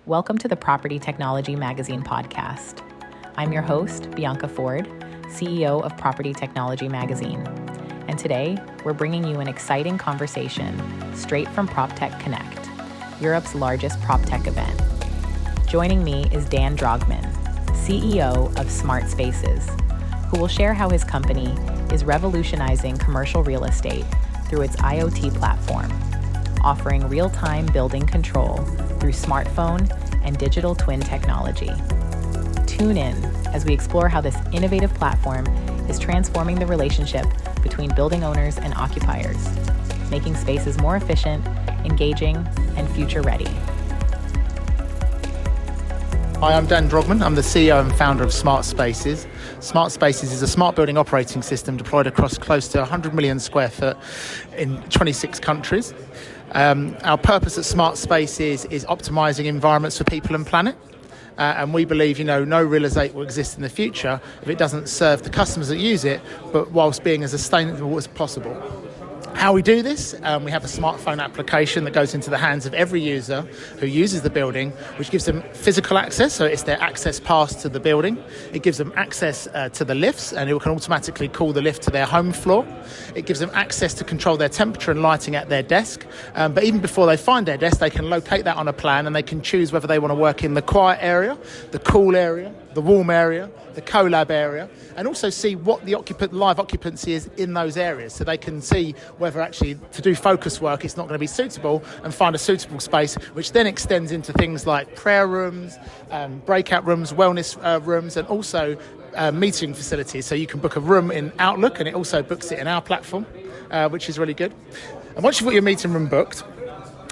Welcome to the Property Technology Magazine podcast. I'm your host, Bianca Ford, CEO of Property Technology Magazine. And today, we're bringing you an exciting conversation straight from PropTech Connect, Europe's largest PropTech event. Joining me is Dan Drogman, CEO of Smart Spaces, who will share how his company is revolutionizing commercial real estate through its IoT platform, offering real-time building control through smartphone and digital twin technology. Tune in as we explore how this innovative platform is transforming the relationship between building owners and occupiers, making spaces more efficient, engaging, and future-ready. Hi, I'm Dan Drogman. I'm the CEO and founder of Smart Spaces. Smart Spaces is a smart building operating system deployed across close to 100 million square foot in 26 countries. Our purpose at Smart Spaces is optimizing environments for people and planet. And we believe, no real estate will exist in the future if it doesn't serve the customers that use it, but whilst being as sustainable as possible. How we do this, we have a smartphone application that goes into the hands of every user who uses the building, which gives them physical access, so it's their access pass to the building. It gives them access to the lifts, and it can automatically call the lift to their home floor. It gives them access to control their temperature and lighting at their desk. But even before they find their desk, they can locate that on a plan, and they can choose whether they want to work in the quiet area, the cool area, the warm area, the collab area, and also see what the live occupancy is in those areas, so they can see whether actually to do focus work it's not going to be suitable, and find a suitable space, which then extends into things like prayer rooms, breakout rooms, wellness rooms, and also meeting facilities. So you can book a room in Outlook, and it also books it in our platform, which is really good. And once you've got your meeting room booked,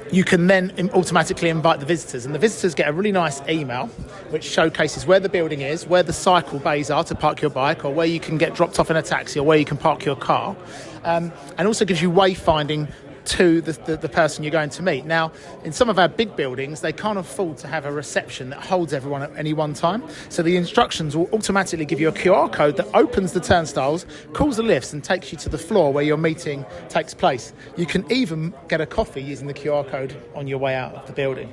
you can then automatically invite the visitors, and the visitors get a really nice email which showcases where the building is, where the cycle bays are to park your bike, or where you can get dropped off in a taxi, or where you can park your car, and also gives you wayfinding to the person you're going to meet. Now, in some of our big buildings, they can't afford to have a reception that holds everyone at any one time. So the instructions will automatically give you a QR code that opens the turnstiles, calls the lifts, and takes you to the floor where your meeting takes place. You can even get a coffee using the QR code on your way out of the building.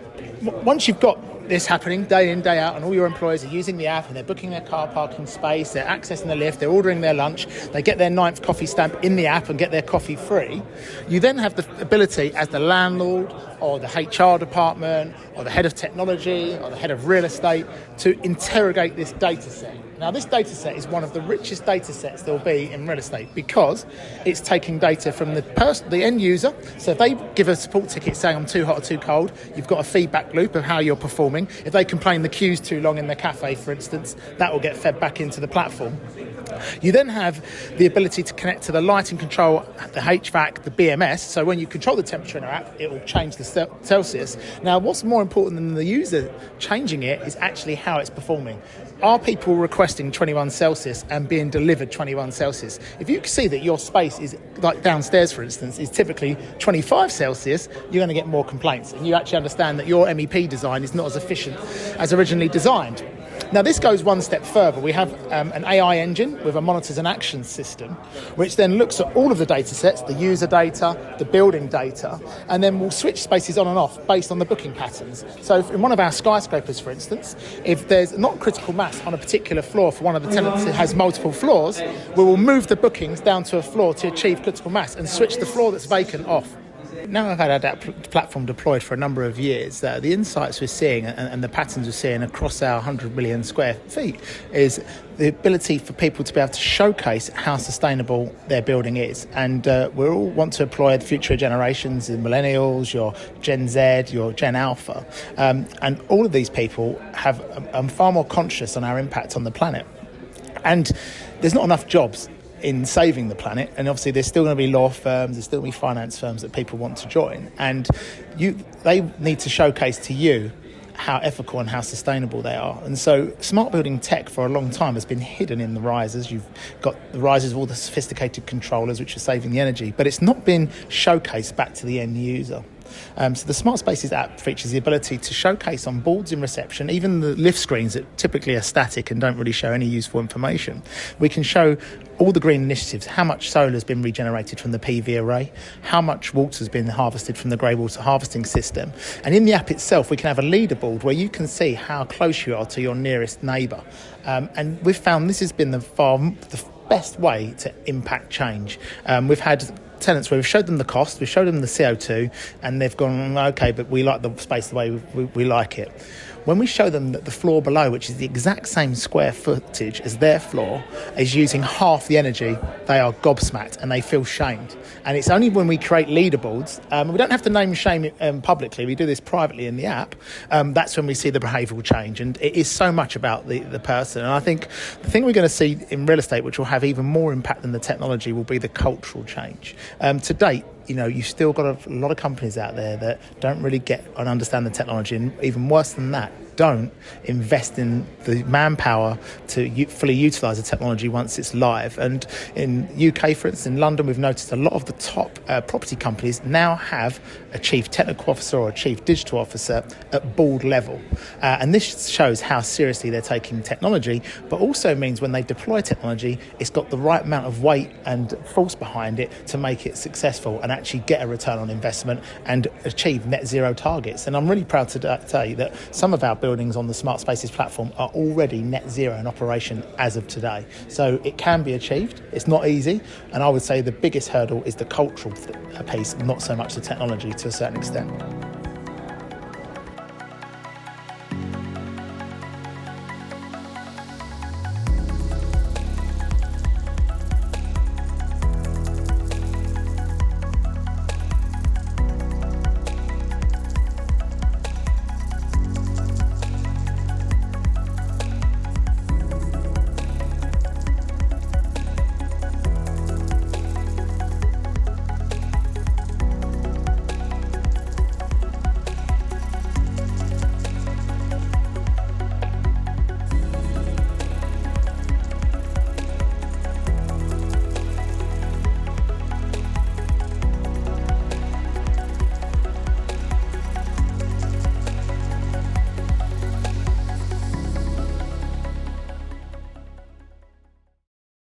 Once you've got this happening day in, day out, and all your employees are using the app, and they're booking their car parking space, they're accessing the lift, they're ordering their lunch, they get their 9th coffee stamp in the app and get their coffee free, you then have the ability as the landlord or the HR department or the head of technology or the head of real estate to interrogate this data set. Now, this data set is one of the richest data sets there will be in real estate, because it's taking data from the end user. So if they give a support ticket saying I'm too hot or too cold, you've got a feedback loop of how you're performing. If they complain the queue's too long in the cafe, for instance, that will get fed back into the platform. You then have the ability to connect to the lighting control, the HVAC, the BMS. So when you control the temperature in our app, it will change the Celsius. Now, what's more important than the user changing it is actually how it's performing. Are people requesting 21 Celsius and being delivered 21 Celsius? If you can see that your space is, like downstairs, for instance, is typically 25 Celsius, you're going to get more complaints. And you actually understand that your MEP design is not as efficient as originally designed. Now, this goes one step further. We have an AI engine with a monitors and actions system, which then looks at all of the data sets, the user data, the building data, and then we'll switch spaces on and off based on the booking patterns. So in one of our skyscrapers, for instance, if there's not critical mass on a particular floor for one of the tenants that has multiple floors, we will move the bookings down to a floor to achieve critical mass and switch the floor that's vacant off. Now I've had our platform deployed for a number of years, the insights we're seeing and the patterns we're seeing across our 100 million square feet is the ability for people to be able to showcase how sustainable their building is. And we all want to employ the future generations, the millennials, your Gen Z, your Gen Alpha. And all of these people are far more conscious on our impact on the planet. And there's not enough jobs in saving the planet, and obviously there's still going to be law firms, there's still going to be finance firms that people want to join, and they need to showcase to you how ethical and how sustainable they are. And so smart building tech for a long time has been hidden in the risers. You've got the risers of all the sophisticated controllers which are saving the energy, but it's not been showcased back to the end user. So the Smart Spaces app features the ability to showcase on boards in reception, even the lift screens that typically are static and don't really show any useful information. We can show all the green initiatives, how much solar has been regenerated from the PV array, how much water has been harvested from the grey water harvesting system. And in the app itself, we can have a leaderboard where you can see how close you are to your nearest neighbour. And we've found this has been the best way to impact change. We've had tenants where we've showed them the cost, we've showed them the CO2, and they've gone, okay, but we like the space the way we like it. When we show them that the floor below, which is the exact same square footage as their floor, is using half the energy, they are gobsmacked and they feel shamed. And it's only when we create leaderboards, we don't have to name and shame it publicly, we do this privately in the app, that's when we see the behavioural change. And it is so much about the person. And I think the thing we're going to see in real estate, which will have even more impact than the technology, will be the cultural change. To date, you've still got a lot of companies out there that don't really get and understand the technology, and even worse than that, don't invest in the manpower to fully utilise the technology once it's live. And in UK, for instance, in London, we've noticed a lot of the top property companies now have a chief technical officer or a chief digital officer at board level. And this shows how seriously they're taking technology, but also means when they deploy technology, it's got the right amount of weight and force behind it to make it successful and actually get a return on investment and achieve net zero targets. And I'm really proud to tell you that some of our buildings on the Smart Spaces platform are already net zero in operation as of today. So it can be achieved. It's not easy. And I would say the biggest hurdle is the cultural piece, not so much the technology to a certain extent.